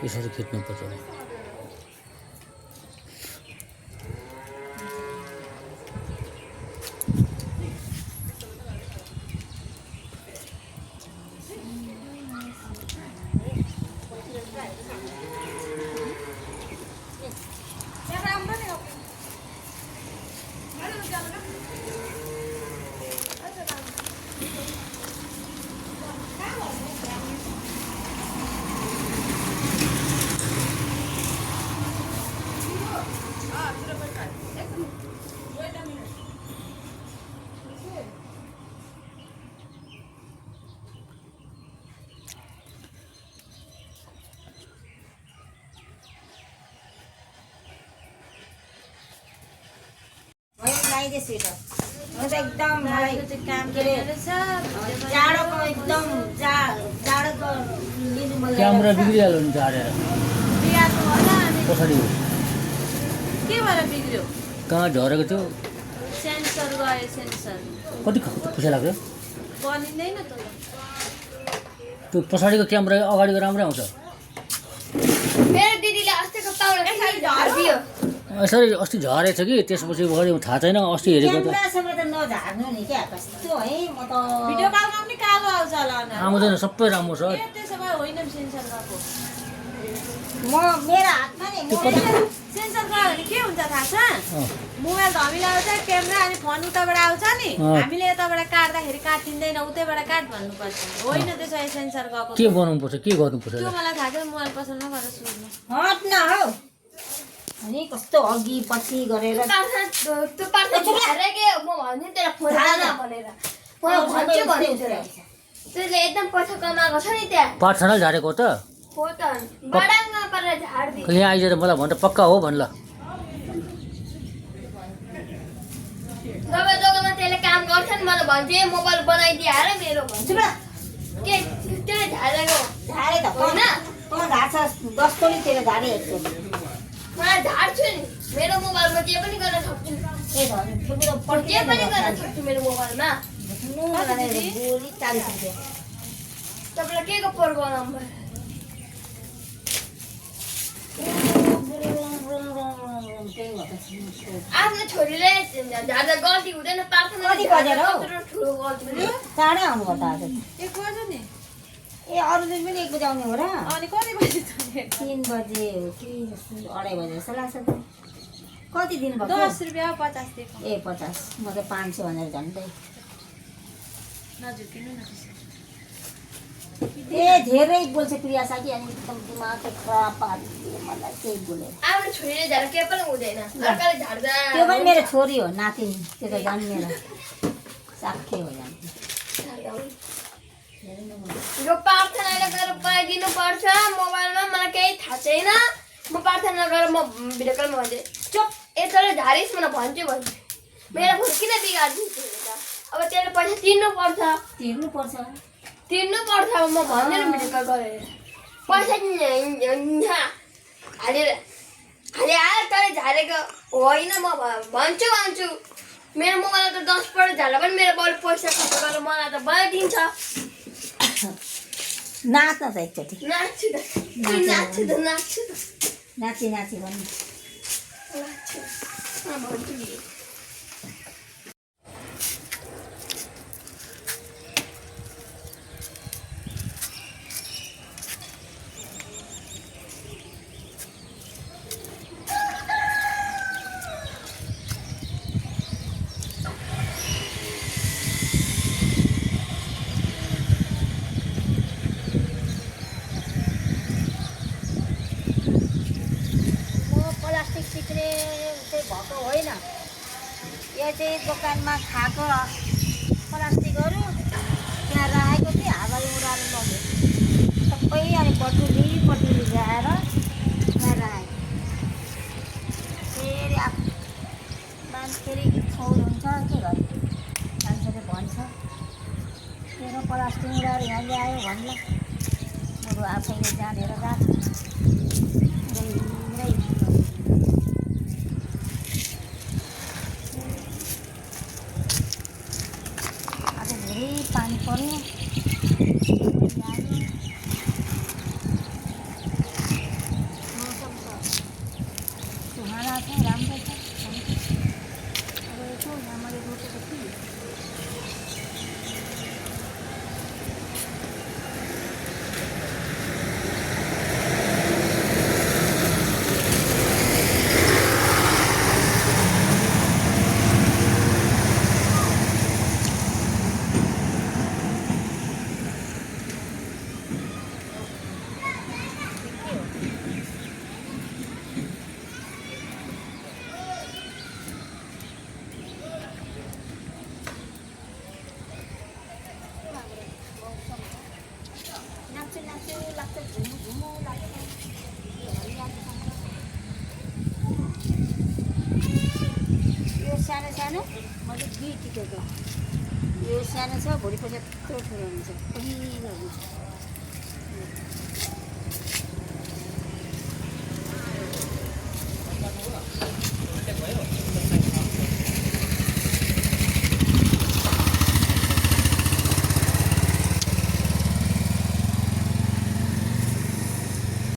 यसरी खिच्नुपर्छ। एकदम काम जाडोको एकदम जाडोको क्यामेरा बिग्रिहाल्यो नि झारेर पछाडि के भएर बिग्रियो? कहाँ झरेको थियो? सेन्सर गयो। सेन्सर कति पैसा लाग्यो? बनिँदैन त। त्यो पछाडिको क्यामेरा अगाडिको राम्रै आउँछ। मेरो दिदीले अस्तिको पाउडर झारिदियो। यसरी अस्ति झरेछ कि त्यसपछि अगाडि थाहा छैन। अस्ति हेरेको त क्यामेरासँग त नझार्नु नि क्या कस्तो है। म त भिडियो कलमा पनि कालो आउँछ होला न। आउँदैन, सबै राम्रो छ। ए त्यसो भए होइन सेन्सर गएको। म मेरो हातमा नि सेन्सर गयो भने के हुन्छ थाहा छ? मोबाइल धमिलो आउँछ, क्यामेरा अनि फोन उताबाट आउँछ नि। हामीले यताबाट काट्दाखेरि काटिँदैन, उतैबाट काट भन्नुपर्छ। होइन त्यसो भए सेन्सर गएको। के बनाउनुपर्छ, के गर्नुपर्छ? त्यो मलाई थाहा छैन। मोबाइल पसलमा गएर सोध्नु। हट न हौ अनि कस्तो अघि पछि गरेर त्यो पार्थ झारे के म भन्छु तेरो फोन हाल्न भनेर म भन्छु भन्छु त्यसले एकदम पैसा कमाएको छ नि त्यहाँ पाठशाला झारेको हो त? हो त बडाङमा परेर झार्दियो। यहाँ आइज मलाई भन्छ पक्का हो भन् ल। दबाई दोकानमा त्यसले काम गर्छ नि मलाई भन्छु ए मोबाइल बनाइदिए हार मेरो भन्छु के त्यसले झारेको झारे त होइन तँ झार्छ 10 टोली तेरो झारे हेर्छु मलाई झार्छु नि मेरो मोबाइलमा जे पनि गर्न सक्छु। ए धन ठुलो जे पनि गर्न सक्छु मेरो मोबाइलमा। बोली 40 रुपैयाँ तपाईँलाई के को पर्को नम्बर आफ्नो छोरीले झार्दा गल्ती हुँदैन। प्रार्थना कति बजेर हौ? ठुलो गल्ती चाँडै आउनु पर्छ आज। 1 बजे नि। ए अरू दिन पनि 1 बजे आउने हो र? अनि कति बजे त? 3 बजे हो कि 2:30 बजे जस्तो लाग्छ। कति दिन भयो? 10 रुपैयाँ 50 दिएको। ए 50 म त 500 भनेर झन्डै। नझुकिनु न। ए धेरै बोल्छ प्रिया साकी अनि एकदम दिमाग खराब पारिदियो मलाई केही बोलेर। आफ्नो छोरीले झार्दा केही पनि हुँदैन। अर्काले झार्दा त्यो पनि मेरो छोरी हो नातिनी त्यो त जान्ने मेरो साख्य हो जान्ने। यो प्रार्थनाले गएर बनाइदिनु पर्छ मोबाइलमा। मलाई केही थाहा छैन। म प्रार्थना गरेर म भिडियो कलमा भन्छु चुप यताले झारिस् मलाई भन्छु मेरो फोन किन बिगारिदिन्छु त अब त्यसले पैसा तिर्नुपर्छ अब म भन्दैन भिडियो कल गरेर पैसा हालेर तँले झारेको होइन म भन्छु मेरो मोबाइल त 10 पल्ट झार्दा पनि मेरो बल पैसा खर्च गरेर मलाई त बनाइदिन्छ। नाच्न त एकचोटि नाच्छु त नाची भन्नु भन्छु नि। भएको होइन यो चाहिँ दोकानमा खाएको प्लास्टिकहरू त्यहाँ राखेको थिएँ हावाले उडाएर लग्यो सबै अनि पटुली ल्याएर त्यहाँ राखेँ। फेरि मान्छेले छौर हुन्छ के गर्नु मान्छेले भन्छ तेरो प्लास्टिक उडाएर यहाँ ल्यायो भन्ला बरु आफैले जानेर गएको पानी पर्यो यो सानो सानो मैले बी टिपेको यो सानो छ भोलि पछि यत्रो ठुलो हुन्छ पहिलो हुन्छ